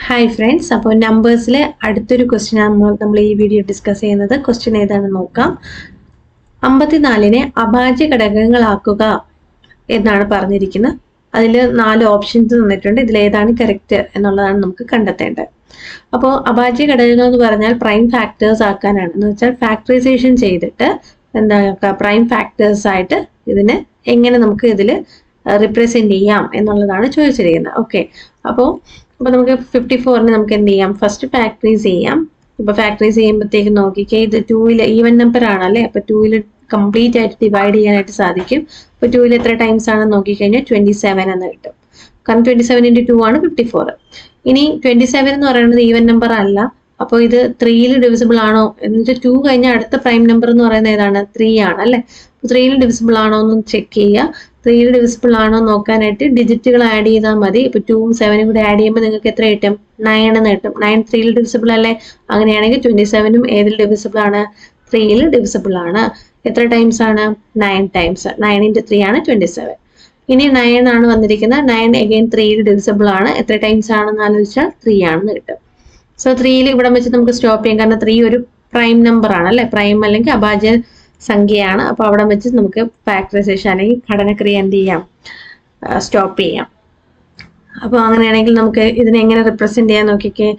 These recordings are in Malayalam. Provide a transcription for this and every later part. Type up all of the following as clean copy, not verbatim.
ഹായ് ഫ്രണ്ട്സ്, അപ്പോൾ നമ്പേഴ്സിലെ അടുത്തൊരു ക്വസ്റ്റ്യൻ നമ്മൾ ഈ വീഡിയോ ഡിസ്കസ് ചെയ്യുന്നത്. ക്വസ്റ്റ്യൻ ഏതാണെന്ന് നോക്കാം. 54നെ അഭാജ്യ ഘടകങ്ങളാക്കുക എന്നാണ് പറഞ്ഞിരിക്കുന്നത്. അതിൽ 4 ഓപ്ഷൻസ് തന്നിട്ടുണ്ട്. ഇതിലേതാണ് കറക്റ്റ് എന്നുള്ളതാണ് നമുക്ക് കണ്ടെത്തേണ്ടത്. അപ്പോൾ അഭാജ്യ ഘടകങ്ങൾ എന്ന് പറഞ്ഞാൽ പ്രൈം ഫാക്ടേഴ്സ് ആക്കാനാണ്. എന്ന് വെച്ചാൽ ഫാക്ടറൈസേഷൻ ചെയ്തിട്ട് പ്രൈം ഫാക്ടേഴ്സ് ആയിട്ട് ഇതിനെ എങ്ങനെ നമുക്ക് ഇതിൽ റിപ്രസെന്റ് ചെയ്യാം എന്നുള്ളതാണ് ചോദിച്ചിരിക്കുന്നത്. ഓക്കെ, അപ്പോൾ നമുക്ക് 54നെ നമുക്ക് എന്ത് ചെയ്യാം, ഫസ്റ്റ് ഫാക്ടറൈസ് ചെയ്യാം. ഇപ്പൊ ഫാക്ടറൈസ് ചെയ്യുമ്പോഴത്തേക്ക് നോക്കിക്കേ, ഇത് 2ൽ ഈവൻ നമ്പർ ആണല്ലേ, അപ്പൊ 2ൽ കംപ്ലീറ്റ് ആയിട്ട് ഡിവൈഡ് ചെയ്യാനായിട്ട് സാധിക്കും. അപ്പൊ 2ൽ എത്ര ടൈംസ് ആണെന്ന് നോക്കിക്കഴിഞ്ഞാൽ 27 എന്ന് കിട്ടും. കാരണം 27 × 2 ആണ് 54. ഇനി 27 എന്ന് പറയുന്നത് ഈവൻ നമ്പർ അല്ല. അപ്പോൾ ഇത് 3ൽ ഡിവിസിബിൾ ആണോ എന്ന് വെച്ചാൽ 2 കഴിഞ്ഞാൽ അടുത്ത പ്രൈം നമ്പർ എന്ന് പറയുന്നത് ഏതാണ്, 3 ആണ് അല്ലെ. 3ൽ ഡിവിസിബിൾ ആണോ എന്ന് ചെക്ക് ചെയ്യുക. 3ൽ ഡിവിസിബിൾ ആണോ നോക്കാനായിട്ട് ഡിജിറ്റുകൾ ആഡ് ചെയ്താൽ മതി. ഇപ്പൊ 2ഉം 7ഉം കൂടെ ആഡ് ചെയ്യുമ്പോൾ നിങ്ങൾക്ക് എത്ര കിട്ടും, 9 എന്ന് കിട്ടും. 9 3ൽ ഡിവിസിബിൾ അല്ലേ. അങ്ങനെയാണെങ്കിൽ 27ഉം ഏതിൽ ഡിവിസിബിൾ ആണ്, 3ൽ ഡിവിസിബിൾ ആണ്. എത്ര ടൈംസ് ആണ്, 9 ടൈംസ്. 9 × 3 ആണ് 27. ഇനി 9 ആണ് വന്നിരിക്കുന്നത്. 9 അഗൈൻ 3ൽ ഡിവിസിബിൾ ആണ്. എത്ര ടൈംസ് ആണെന്ന് ആലോചിച്ചാൽ 3 ആണെന്ന് കിട്ടും. സോ 3ൽ ഇവിടെ വെച്ച് നമുക്ക് സ്റ്റോപ്പ് ചെയ്യാം. കാരണം 3 ഒരു പ്രൈം നമ്പർ ആണ് അല്ലെ, പ്രൈം അല്ലെങ്കിൽ അഭാജ്യ സംഖ്യയാണ്. അപ്പൊ അവിടെ വെച്ച് നമുക്ക് ഫാക്ടറൈസേഷൻ അല്ലെങ്കിൽ ഘടനക്രിയ എന്ത് ചെയ്യാം, സ്റ്റോപ്പ് ചെയ്യാം. അപ്പോൾ അങ്ങനെയാണെങ്കിൽ നമുക്ക് ഇതിനെ എങ്ങനെ റിപ്രസെന്റ് ചെയ്യാൻ നോക്കിക്കേ.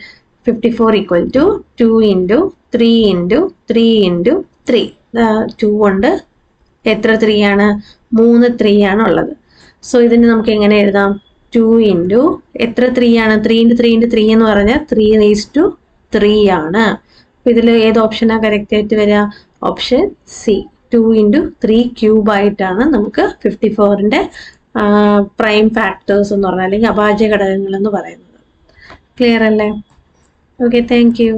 54 = 2 × 3 × 3 × 3. 2 കൊണ്ട് എത്ര 3 ആണ്, 3 3 ആണ് ഉള്ളത്. സോ ഇതിന് നമുക്ക് എങ്ങനെ എഴുതാം, 2 × എത്ര 3 ആണ്, 3 × 3 × 3 എന്ന് പറഞ്ഞാൽ 3⁻3 ആണ്. അപ്പൊ ഇതിൽ ഏത് ഓപ്ഷനാ കറക്റ്റ് ആയിട്ട് വരിക, ഓപ്ഷൻ സി, 2 × 3³ ആയിട്ടാണ് നമുക്ക് 54ന്റെ പ്രൈം ഫാക്ടേഴ്സ് എന്ന് പറഞ്ഞാൽ അല്ലെങ്കിൽ അഭാജ്യ ഘടകങ്ങൾ എന്ന് പറയുന്നത്. ക്ലിയർ അല്ലേ? Okay, thank you.